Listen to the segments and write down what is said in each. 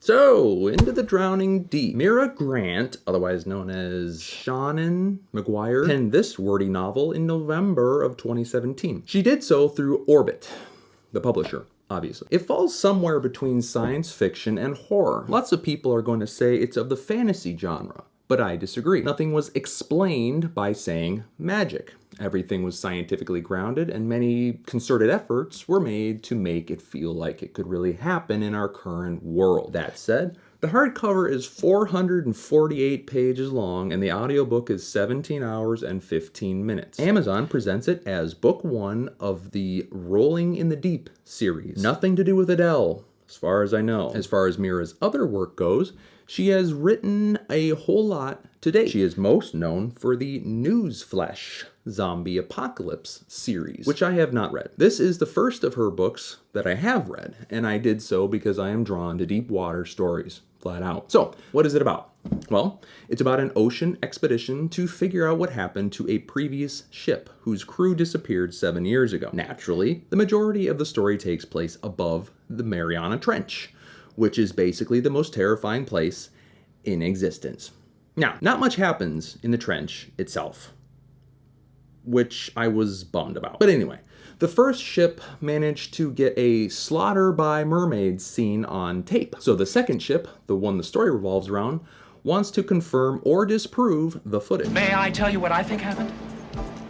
So, into the drowning deep. Mira Grant, otherwise known as Shannon McGuire, penned this wordy novel in November of 2017. She did so through Orbit, the publisher, obviously. It falls somewhere between science fiction and horror. Lots of people are going to say it's of the fantasy genre, but I disagree. Nothing was explained by saying magic. Everything was scientifically grounded, and many concerted efforts were made to make it feel like it could really happen in our current world. That said, the hardcover is 448 pages long, and the audiobook is 17 hours and 15 minutes. Amazon presents it as book 1 of the Rolling in the Deep series. Nothing to do with Adele, as far as I know. As far as Mira's other work goes, she has written a whole lot to date. She is most known for the Newsflesh Zombie Apocalypse series, which I have not read. This is the first of her books that I have read, and I did so because I am drawn to deep water stories, flat out. So, what is it about? Well, it's about an ocean expedition to figure out what happened to a previous ship whose crew disappeared 7 years ago. Naturally, the majority of the story takes place above the Mariana Trench, which is basically the most terrifying place in existence. Now, not much happens in the trench itself, which I was bummed about. But anyway, the first ship managed to get a slaughter-by-mermaids scene on tape. So the second ship, the one the story revolves around, wants to confirm or disprove the footage. May I tell you what I think happened?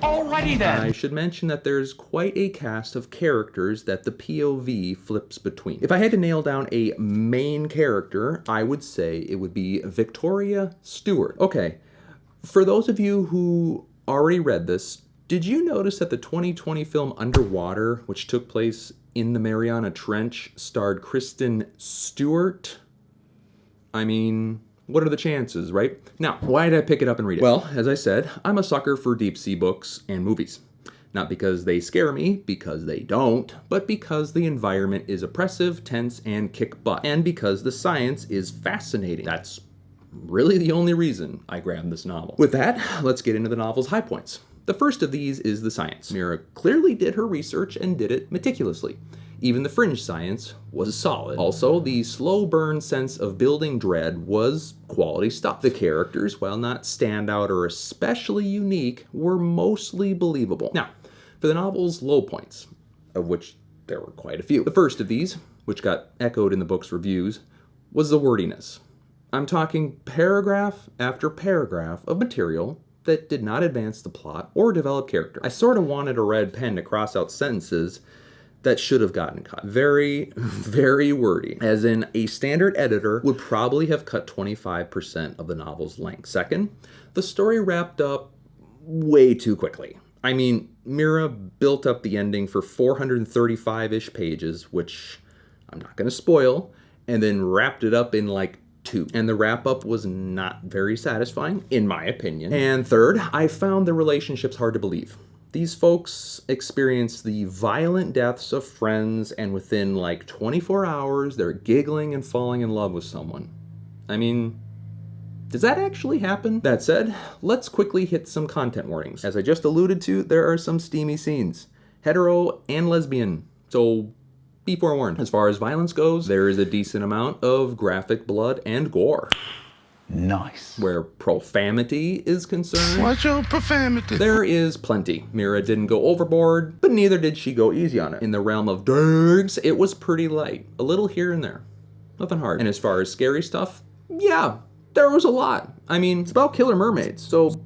Alrighty then. I should mention that there's quite a cast of characters that the POV flips between. If I had to nail down a main character, I would say it would be Victoria Stewart. Okay, for those of you who already read this, did you notice that the 2020 film Underwater, which took place in the Mariana Trench, starred Kristen Stewart? I mean, what are the chances, right? Now, why did I pick it up and read it? Well, as I said, I'm a sucker for deep sea books and movies. Not because they scare me, because they don't, but because the environment is oppressive, tense, and kick butt. And because the science is fascinating. That's really the only reason I grabbed this novel. With that, let's get into the novel's high points. The first of these is the science. Mira clearly did her research and did it meticulously. Even the fringe science was solid. Also, the slow burn sense of building dread was quality stuff. The characters, while not standout or especially unique, were mostly believable. Now, for the novel's low points, of which there were quite a few. The first of these, which got echoed in the book's reviews, was the wordiness. I'm talking paragraph after paragraph of material that did not advance the plot or develop character. I sort of wanted a red pen to cross out sentences that should have gotten cut. Very, very wordy. As in, a standard editor would probably have cut 25% of the novel's length. Second, the story wrapped up way too quickly. I mean, Mira built up the ending for 435-ish pages, which I'm not gonna spoil, and then wrapped it up in like 2. And the wrap-up was not very satisfying, in my opinion. And third, I found the relationships hard to believe. These folks experienced the violent deaths of friends, and within like 24 hours, they're giggling and falling in love with someone. I mean, does that actually happen? That said, let's quickly hit some content warnings. As I just alluded to, there are some steamy scenes, hetero and lesbian, so be forewarned. As far as violence goes, there is a decent amount of graphic blood and gore. Nice. Where profanity is concerned, What's your profanity? there is plenty. Mira didn't go overboard, but neither did she go easy on it. In the realm of dirks, it was pretty light. A little here and there. Nothing hard. And as far as scary stuff, yeah, there was a lot. I mean, it's about killer mermaids, so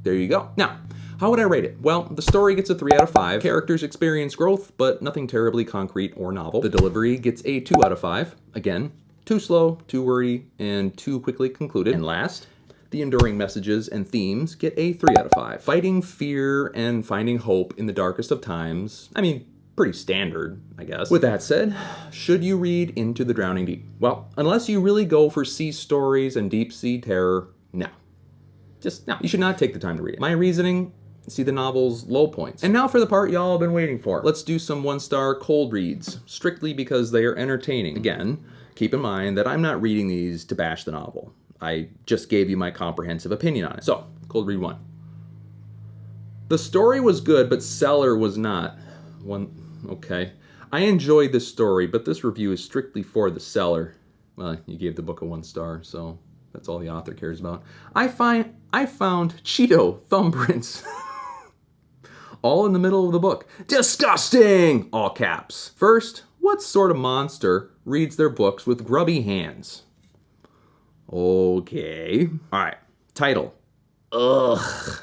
there you go. Now, how would I rate it? Well, the story gets a 3 out of 5. Characters experience growth, but nothing terribly concrete or novel. The delivery gets a 2 out of 5. Again, too slow, too wordy, and too quickly concluded. And last, the enduring messages and themes get a 3 out of 5. Fighting fear and finding hope in the darkest of times. I mean, pretty standard, I guess. With that said, should you read Into the Drowning Deep? Well, unless you really go for sea stories and deep sea terror, no. Just no. You should not take the time to read it. My reasoning: see the novel's low points. And now for the part y'all have been waiting for. Let's do some 1-star cold reads, strictly because they are entertaining. Again, keep in mind that I'm not reading these to bash the novel. I just gave you my comprehensive opinion on it. So, cold read 1. The story was good, but seller was not. Okay. I enjoyed this story, but this review is strictly for the seller. Well, you gave the book a 1 star, so that's all the author cares about. I found Cheeto thumbprints. All in the middle of the book. Disgusting! All caps. First, what sort of monster reads their books with grubby hands? Okay. Alright. Title. Ugh.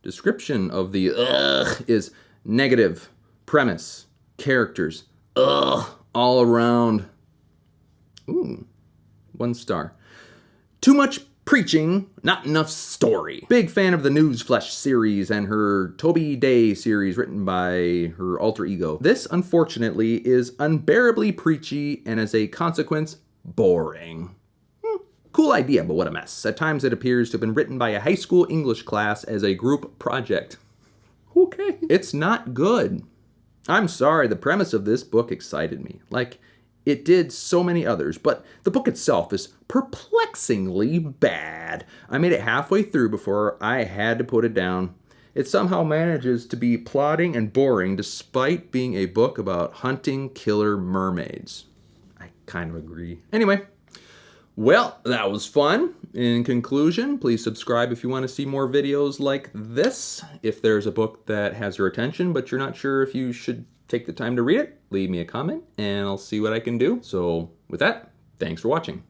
Description of the ugh is negative. Premise. Characters. Ugh. All around. Ooh. 1 star. Too much preaching, not enough story. Big fan of the Newsflesh series and her Toby Day series written by her alter ego. This, unfortunately, is unbearably preachy and as a consequence, boring. Cool idea, but what a mess. At times it appears to have been written by a high school English class as a group project. Okay. It's not good. I'm sorry, the premise of this book excited me. Like, it did so many others, but the book itself is perplexingly bad. I made it halfway through before I had to put it down. It somehow manages to be plotting and boring despite being a book about hunting killer mermaids. I kind of agree. Anyway, well, that was fun. In conclusion, please subscribe if you want to see more videos like this. If there's a book that has your attention, but you're not sure if you should take the time to read it, leave me a comment and I'll see what I can do. So with that, thanks for watching.